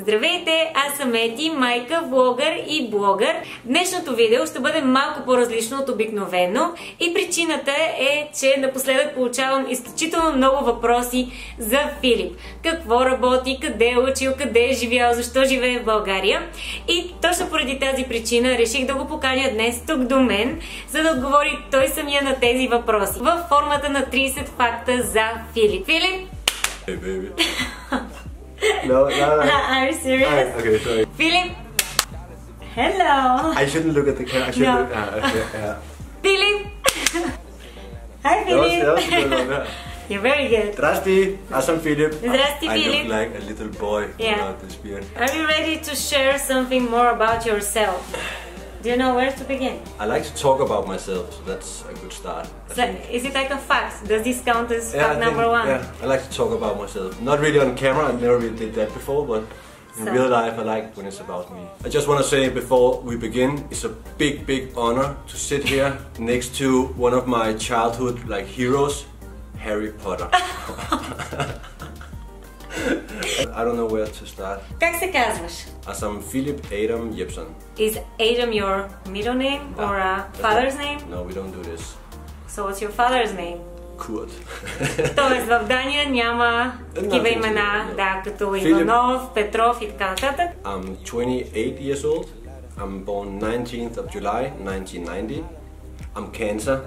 Здравейте, аз съм Ети, майка, влогър и блогър. Днешното видео ще бъде малко по-различно от обикновено и причината е, че напоследък получавам изключително много въпроси за Филип. Какво работи, къде е учил, къде е живял, защо живее в България. И точно поради тази причина реших да го поканя днес тук до мен, за да отговори той самия на тези въпроси във формата на 30 факта за Филип. Филип? Hey baby. No. Are you serious? Okay, sorry. Philip? Hello. I shouldn't look at the camera. I should No. look. Okay, yeah. Philip? Hi Philip. That was a good one, yeah. You're very good. Zdrasti, аз съм Филип. Здрасти, I Philip. look like a little boy Yeah. without this beard. Are you ready to share something more about yourself? Do you know where to begin? I like to talk about myself, so that's a good start. So, is it like a fact? Does this count as I fact think- number one? Yeah, I like to talk about myself. Not really on camera, I never really did that before, but in So- real life I like when it's about me. I just want to say before we begin, it's a big honor to sit here next to one of my childhood heroes, Harry Potter. I don't know where to start. Как се казваш? Аз съм Philip Adam Jepsen. Is Adam your middle name or a father's name? No, we don't do this. So what's your father's name? Kurt. Тоест в Дания няма такива имена, да, като Иванов, Петров и така нататък. I'm 28 years old. I'm born 19th of July 1990. I'm Cancer.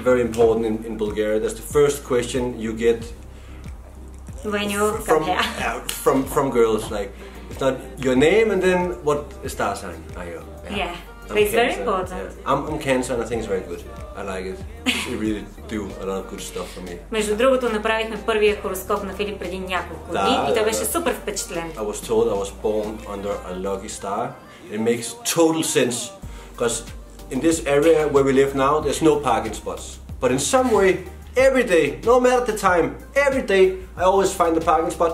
Very important in Bulgaria. That's the first question you get When you come here. from girls. Like, it's not your name and then what star sign are you? Yeah, I'm but it's very Cancer, important. yeah. I'm Cancer and I think it's very good. I like it. It really do a lot of good stuff for me. Между другото, направихме първия хороскоп на Филип преди няколко дни и той беше супер впечатлен. I was told I was born under a lucky star. It makes total sense because in this area where we live now, there's no parking spots. But in some way, every day, no matter the time, every day, I always find the parking spot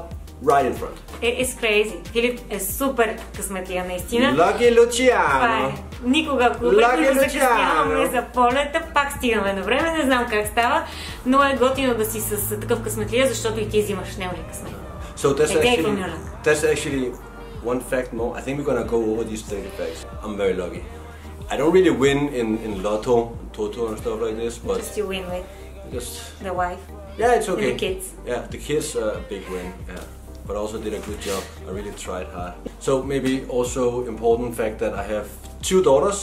right in front. It's crazy. Филип е супер късметлия, наистина. Lucky Luciano! Никога, когато закъсняваме за полета, пак стигаме на време, не знам как става, но е готино да си с такъв късметлия, защото и ти взимаш неговия късмет. So that's actually one fact more. I think we're gonna go over these 30 facts. I'm very lucky. I don't really win in lotto, toto and stuff like this, but Just you win with just the wife. yeah, it's okay. And the kids. Yeah, the kids are a big win. Yeah, but also did a good job. I really tried hard. So maybe also important fact that I have 2 daughters,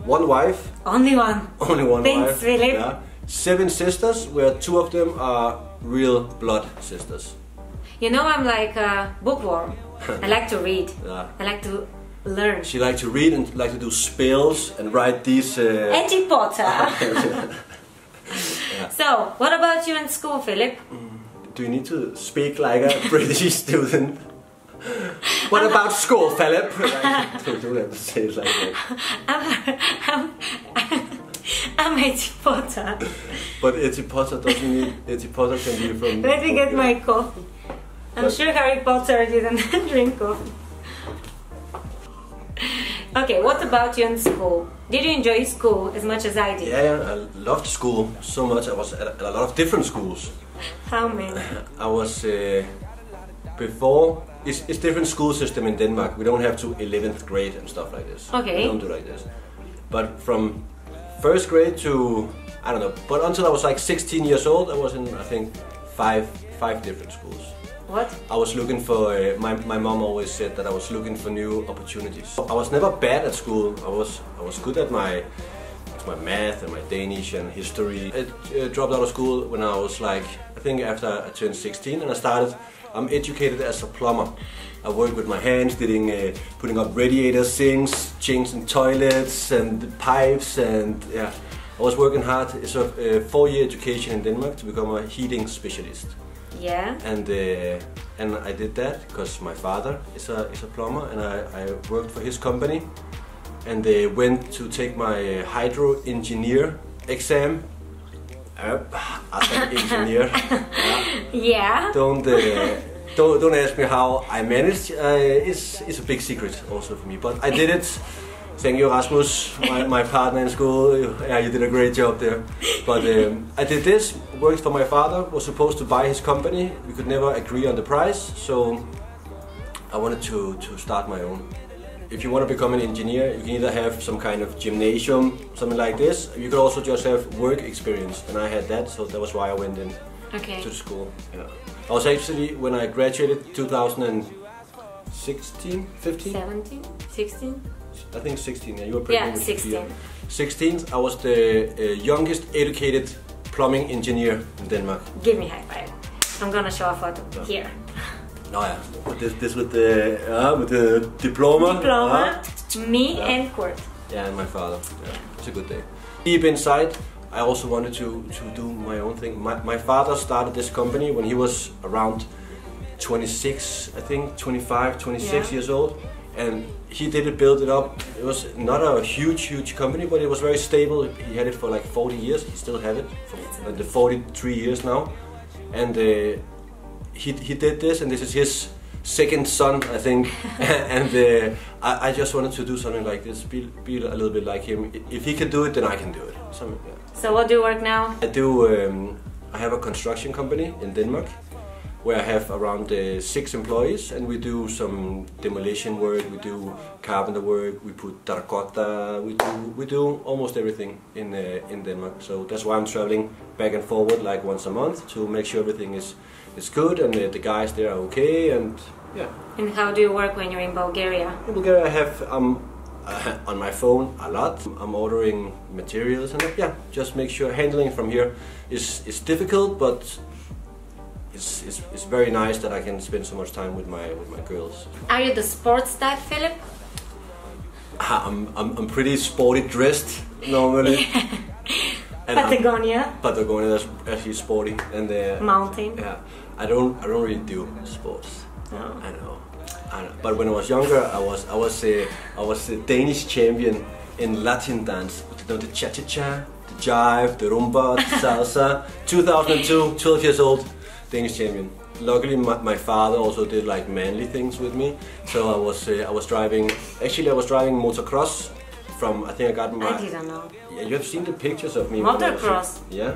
1 wife. Only one. Only one Thanks, wife. Philip. Yeah. 7 sisters, where 2 of them are real blood sisters. You know, I'm like a bookworm. I like to read. Yeah. I like to learn. She likes to read and like to do spells and write these. Harry Potter. Yeah. So, what about you in school, Philip? Do you need to speak like a British student? What about school, Philip? I don't have to say it like that. I'm Harry Potter. But Etty Potter doesn't need. Etty Potter can be from. Let me get my coffee. I'm sure Harry Potter didn't drink coffee. Okay, what about you in school? Did you enjoy school as much as I did? Yeah, I loved school so much. I was at a lot of different schools. How many? I was before. It's different school system in Denmark. We don't have to 11th grade and stuff like this. Okay. We don't do like this. But from first grade to I don't know. But until I was like 16 years old, I was in I think five different schools. What? I was looking for. My mom always said that I was looking for new opportunities. I was never bad at school. I was good at my math and my Danish and history. I dropped out of school when I was like I think after I turned 16 and I started. I'm educated as a plumber. I work with my hands, putting up radiator sinks, changing toilets and pipes, and yeah, I was working hard. It's a 4-year education in Denmark to become a heating specialist. Yeah. And I did that because my father is a plumber, and I worked for his company. And they went to take my hydro engineer exam. As an engineer. Yeah. Don't ask me how I managed. It's a big secret also for me, but I did it. Thank you, Rasmus, my partner in school. Yeah, you did a great job there. But I did this, worked for my father, was supposed to buy his company. We could never agree on the price, so I wanted to start my own. If you want to become an engineer, you can either have some kind of gymnasium, something like this. You could also just have work experience, and I had that, so that was why I went in to the school. Yeah. I was actually, when I graduated 2016, 15? 17? 16? I think 16, yeah, you were pregnant. Yeah, 16. 16, I was the youngest educated plumbing engineer in Denmark. Give me high five. I'm gonna show a photo here. Oh yeah, this with the diploma. Diploma, me and Kurt. Yeah, and my father. Yeah, it's a good day. Deep inside, I also wanted to do my own thing. My father started this company when he was around 26, I think, 25, 26 years old. And he did build it up. It was not a huge company, but it was very stable. He had it for like 40 years. He still have it for the 43 years now. And he did this, and this is his second son, I think. And I just wanted to do something like this, be a little bit like him. If he can do it, then I can do it. So what do you work now? I have a construction company in Denmark, where I have around 6 employees, and we do some demolition work, we do carpenter work, we put terracotta, we do almost everything in Denmark. So that's why I'm traveling back and forward like once a month to make sure everything is good and the guys there are okay, and yeah. And how do you work when you're in Bulgaria? In Bulgaria I have on my phone a lot. I'm ordering materials and just make sure handling from here is difficult, but it's very nice that I can spend so much time with my girls. Are you the sports type, Philip? I'm pretty sporty dressed normally. And Patagonia. Patagonia, that's actually sporty, and mountain. Yeah, I don't really do sports. No. I know. But when I was younger, I was a Danish champion in Latin dance. You know, the cha-cha-cha, the jive, the rumba, the salsa. 2002, 12 years old. Danish champion. Luckily, my father also did like manly things with me, so I was driving. Actually, I was driving motocross from. I think I got my. I didn't know. Yeah, you have seen the pictures of me. Motocross. Yeah,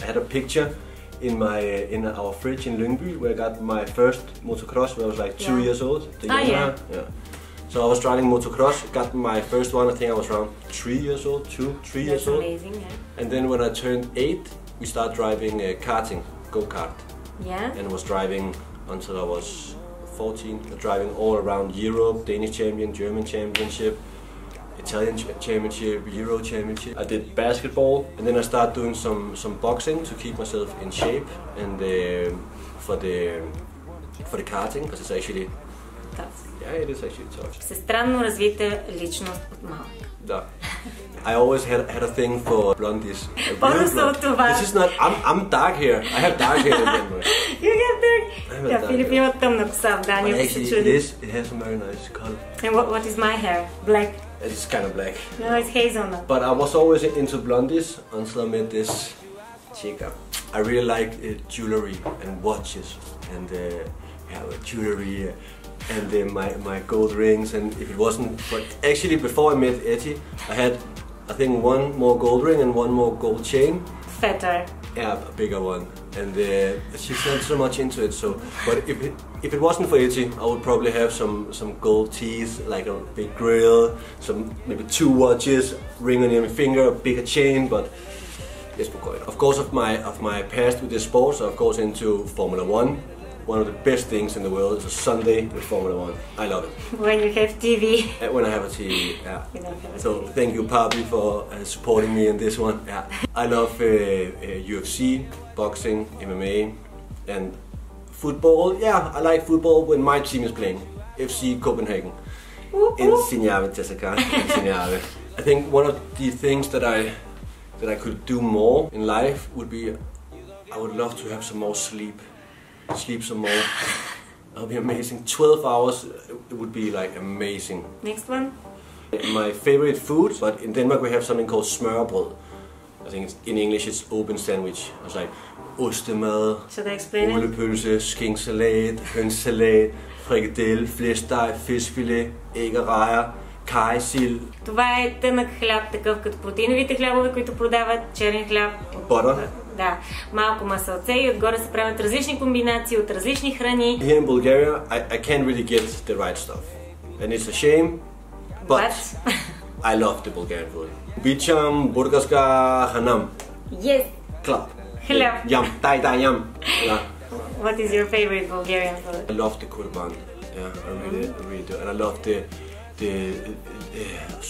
I had a picture in our fridge in Lyngby where I got my first motocross when I was like 2 years old. Yeah. So I was driving motocross. Got my first one. I think I was around 3 years old, 3 years old. That's amazing. Yeah. And then when I turned 8, we started driving karting, go-kart. Yeah. And was driving until I was 14, driving all around Europe, Danish champion, German championship, Italian championship, Euro championship. I did basketball, and then I started doing some boxing to keep myself in shape, and for the karting, because it's actually tough. Yeah, it is actually tough. Всестранно развита личност от малък. Да. I always had a thing for blondies. This is not. I'm dark hair. I have dark hair in Denmark. You have dark. Yeah, Филип има тъмна коса в Дания. It has a very nice color. And what is my hair? Black. It's kind of black. No, it's hazelnut. But I was always into blondies until I met this chica. I really liked jewelry and watches and jewelry. And my gold rings, and if it wasn't, but actually before I met Etty, I had, I think, one more gold ring and one more gold chain. Fatter. Yeah, a bigger one. And she's not so much into it. So, but if it wasn't for Etty, I would probably have some gold teeth, like a big grill, maybe 2 watches, ring on your finger, a bigger chain. But yes, of course, of my past with the sports, I'm of course into Formula 1. One of the best things in the world is a Sunday with Formula 1. I love it. When you have TV. When I have a TV, yeah. So thank you, Papi, for supporting me in this one. Yeah. I love UFC, boxing, MMA, and football. Yeah, I like football when my team is playing. FC Copenhagen. I think one of the things that I could do more in life would be, I would love to have some more sleep. Sleep some more. That would be amazing. 12 hours, it would be like amazing. Next one. My favorite food, but in Denmark we have something called smørrebrød. I think in English it's open sandwich. It's like ostemad, should I explain it? Rullepølse, skinksalat, hønsalat, frikadelle, flæskesteg, fiskfilet, æg og rejer, карайсил. Това е тънък хляб, такъв като протеиновите хлябове, които продават, черен хляб. Butter. Да, малко масълце и отгоре се правят различни комбинации от различни храни. Here in Bulgaria, I can't really get the right stuff. And it's a shame, but I love the Bulgarian food. Обичам бургаска ханам. Yes! Club. Хляб. Yum. Тай yum. Yeah. What is your favorite Bulgarian food? I love the kurban. Yeah, I really do. And I love the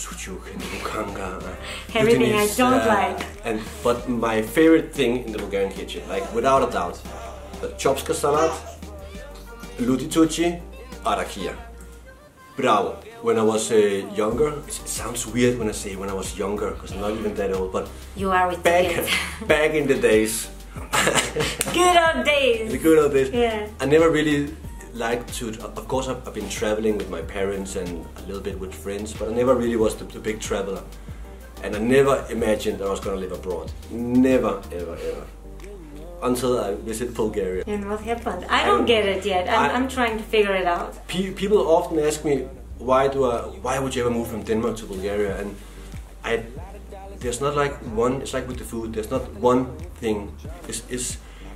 sucuk and the bukanga. Everything I don't like. But my favorite thing in the Bulgarian kitchen, like without a doubt, the chopska salad, lutituci, arakia. Bravo. When I was younger, it sounds weird when I say when I was younger, because I'm not even that old, but You are with back in the days. Good old days! The good old days. Yeah. I never really liked to, of course I've been traveling with my parents and a little bit with friends, but I never really was the big traveler. And I never imagined that I was going to live abroad. Never, ever, ever. Until I visited Bulgaria. And what happened? I don't get it yet. I'm trying to figure it out. People often ask me, why would you ever move from Denmark to Bulgaria? And there's not like one, it's like with the food, there's not one thing.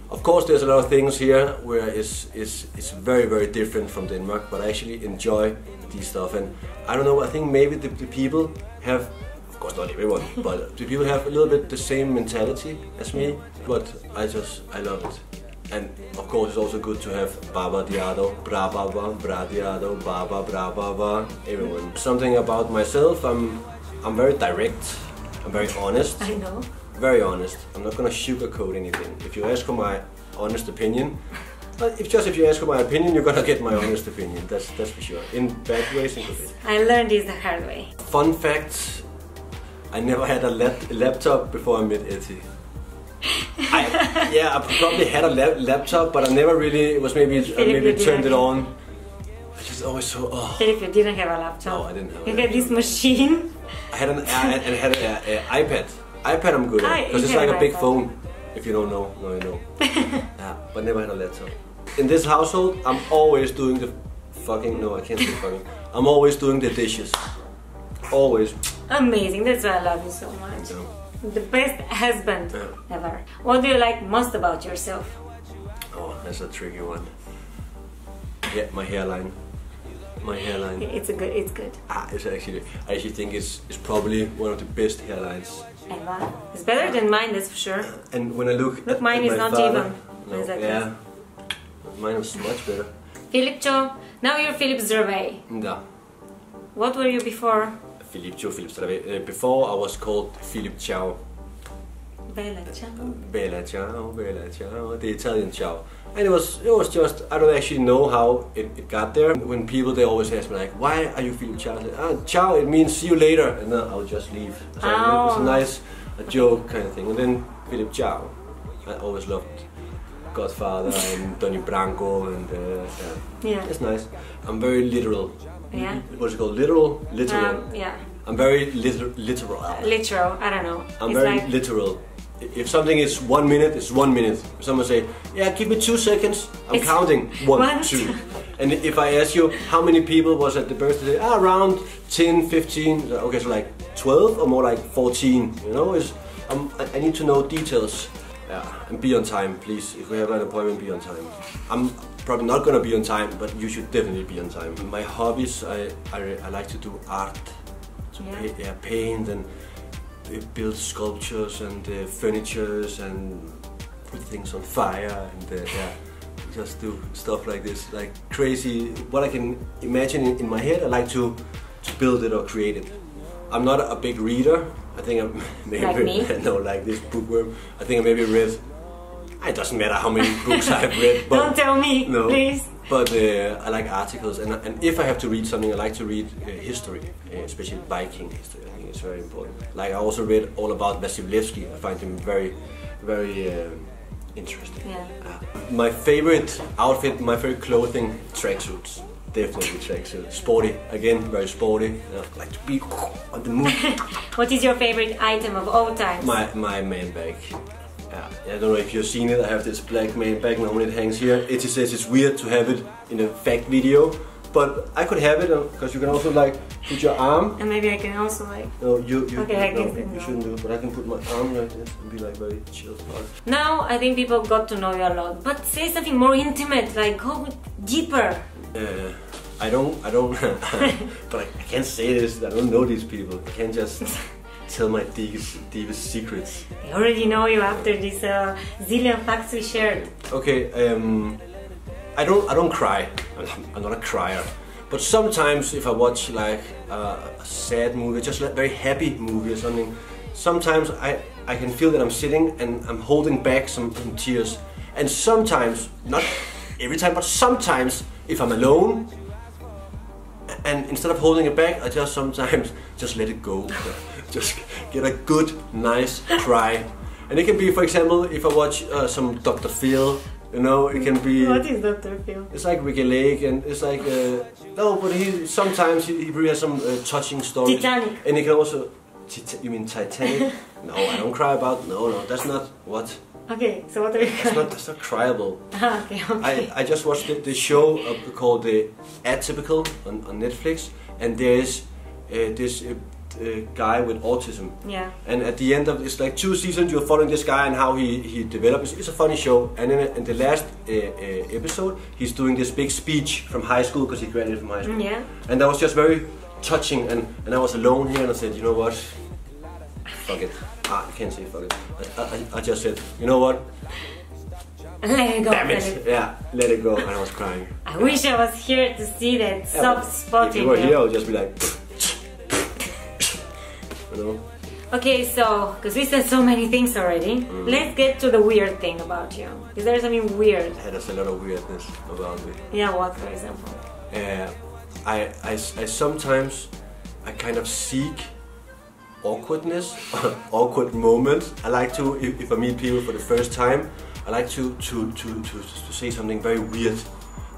Of course there's a lot of things here where it's very, very different from Denmark, but I actually enjoy these stuff. And I don't know, I think maybe the people have, of course not everyone, but the people have a little bit the same mentality as me, but I love it. And of course it's also good to have baba diado, bra baba, bra diado, baba, bra baba, everyone. Something about myself, I'm very direct, I'm very honest. I know. Very honest. I'm not gonna sugarcoat anything. If you ask for my honest opinion, if you ask for my opinion, you're gonna get my honest opinion. That's for sure. In bad ways and good ways. I learned this the hard way. Fun fact: I never had a laptop before I met Etty. I probably had a laptop, but I never really. It was maybe turned it on. I just always so. Oh. Philip, you didn't have a laptop. No, I didn't have. You had this machine. I had an iPad. iPad I'm good at, because it's like a big phone. If you don't know, now you know. Yeah, but never had a laptop. In this household, I'm always doing the fucking, no, I can't say fucking. I'm always doing the dishes. Always. Amazing, that's why I love you so much. Yeah. The best husband ever. What do you like most about yourself? Oh, that's a tricky one. Yeah, my hairline. My hairline. It's good. I actually think it's probably one of the best hairlines. Ever. It's better than mine, that's for sure. And when I look at mine is my not father, even. No, yeah, mine was much better. Filipcho, now you're Filip Zdravej. Da. What were you before? Filip Zdravej. Before I was called Filip Ciao. Bella ciao. Bella ciao, bella ciao. The Italian ciao. And it was just, I don't actually know how it got there. When people, they always ask me like, why are you Filip Ciao? Ciao, it means see you later, and then I'll just leave. So it was a nice joke kind of thing. And then Filip Ciao. I always loved Godfather and Donnie Brasco, and yeah, it's nice. I'm very literal. Yeah. What's it called? Literal? Yeah. I'm very literal. Literal, I don't know. I'm very literal. If something is 1 minute, it's 1 minute. If someone say, yeah, give me 2 seconds, I'm counting. 1, 2. And if I ask you how many people was at the birthday, around 10, 15, okay, so like 12 or more like 14, you know, I need to know details. Yeah, and be on time, please. If we have an appointment, be on time. I'm probably not gonna be on time, but you should definitely be on time. My hobbies, I like to do art, paint and build sculptures and furnitures and put things on fire and just do stuff like this, like crazy. What I can imagine in my head, I like to build it or create it. I'm not a big reader. I think I'm maybe like me? No, like this bookworm. I think I maybe read. It doesn't matter how many books I've read. But, don't tell me, no, please. But I like articles, and if I have to read something, I like to read history, especially Viking history. I think it's very important. Like I also read all about Vasilevsky. I find him very, very interesting. Yeah. My favorite outfit, my favorite clothing, tracksuits. Definitely tracksuit. Sporty, again, very sporty. I like to be on the move. What is your favorite item of all time? My man bag. I don't know if you've seen it. I have this black man bag. Normally it hangs here. It says it's weird to have it in a fact video, but I could have it because you can also like put your arm. And maybe I can also like... No, you Okay, I can you shouldn't do it, but I can put my arm like this and be like very chill about it. Now I think people got to know you a lot, but say something more intimate, like go deeper. I don't, but I can't say this. I don't know these people. I can't just tell my deepest secrets. They already know you after these zillion facts we shared. Okay, I don't cry. I'm not a crier. But sometimes if I watch like a sad movie, just a very happy movie or something, sometimes I can feel that I'm sitting and I'm holding back some tears. And sometimes, not every time, but sometimes if I'm alone, and instead of holding it back, I just sometimes just let it go. Just get a good, nice cry. And it can be, for example, if I watch some Dr. Phil, you know, it can be... What is Dr. Phil? It's like Ricky Lake, and it's like... no, but sometimes he really has some touching stories. Titanic. And he can also... You mean Titanic? No, I don't cry about... No, that's not... What? Okay, so what are you crying? That's not cryable. Okay, okay. I just watched the show called The Atypical on Netflix, and there's this guy with autism. Yeah. And at the end of it's like 2 seasons, you're following this guy and how he develops. It's a funny show. And then in the last episode, he's doing this big speech from high school because he graduated from high school. Yeah. And that was just very touching. And I was alone here, and I said, you know what? Fuck it. I can't say fuck it. I just said, you know what? Let it go. Damn it! Yeah, let it go. And I was crying. I wish I was here to see that soft spot If in you were you. here, I would just be like, you know. Okay, so because we said so many things already, let's get to the weird thing about you. Is there something weird? There's a lot of weirdness about me. Yeah, what, for example? I sometimes kind of seek awkwardness, awkward moments. I like to, if I meet people for the first time, I like to say something very weird.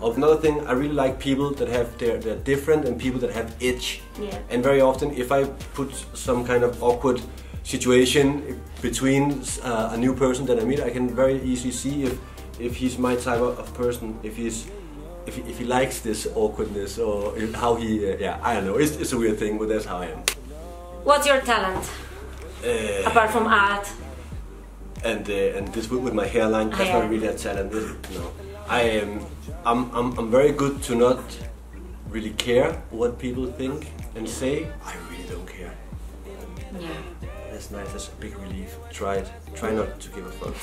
Another thing, I really like people that have they're different and people that have edge. Yeah. And very often, if I put some kind of awkward situation between a new person that I meet, I can very easily see if he's my type of person, if he likes this awkwardness or how he, I don't know. It's a weird thing, but that's how I am. What's your talent? Apart from art? And this with my hairline, that's not really a talent, is it? No. I'm very good to not really care what people think and say. I really don't care. Yeah. That's nice, that's a big relief. Try it. Try not to give a fuck.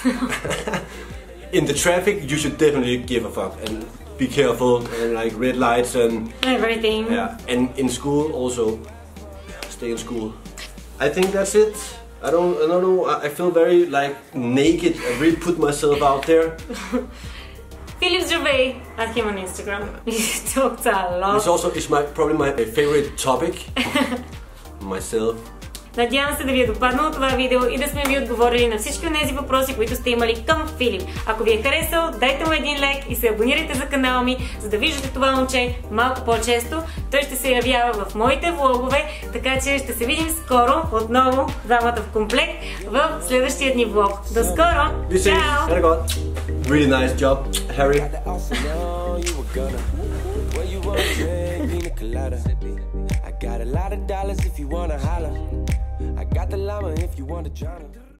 In the traffic, you should definitely give a fuck and be careful and like red lights and everything. Yeah. And in school also, stay in school. I think that's it. I don't know. I feel very like naked. I really put myself out there. Philip Gervais, add him on Instagram. He talks a lot. It's probably my favorite topic. Myself. Надявам се да ви е допаднало това видео и да сме ви отговорили на всички от тези въпроси, които сте имали към Филип. Ако ви е харесал, дайте му един лайк и се абонирайте за канала ми, за да виждате това момче малко по-често. Той ще се явява в моите влогове, така че ще се видим скоро, отново, двамата в комплект, в следващия ни влог. До скоро! Чао! Really nice job, Harry. I got a lot of dollars if you wanna holler. I got the llama if you wanna drown.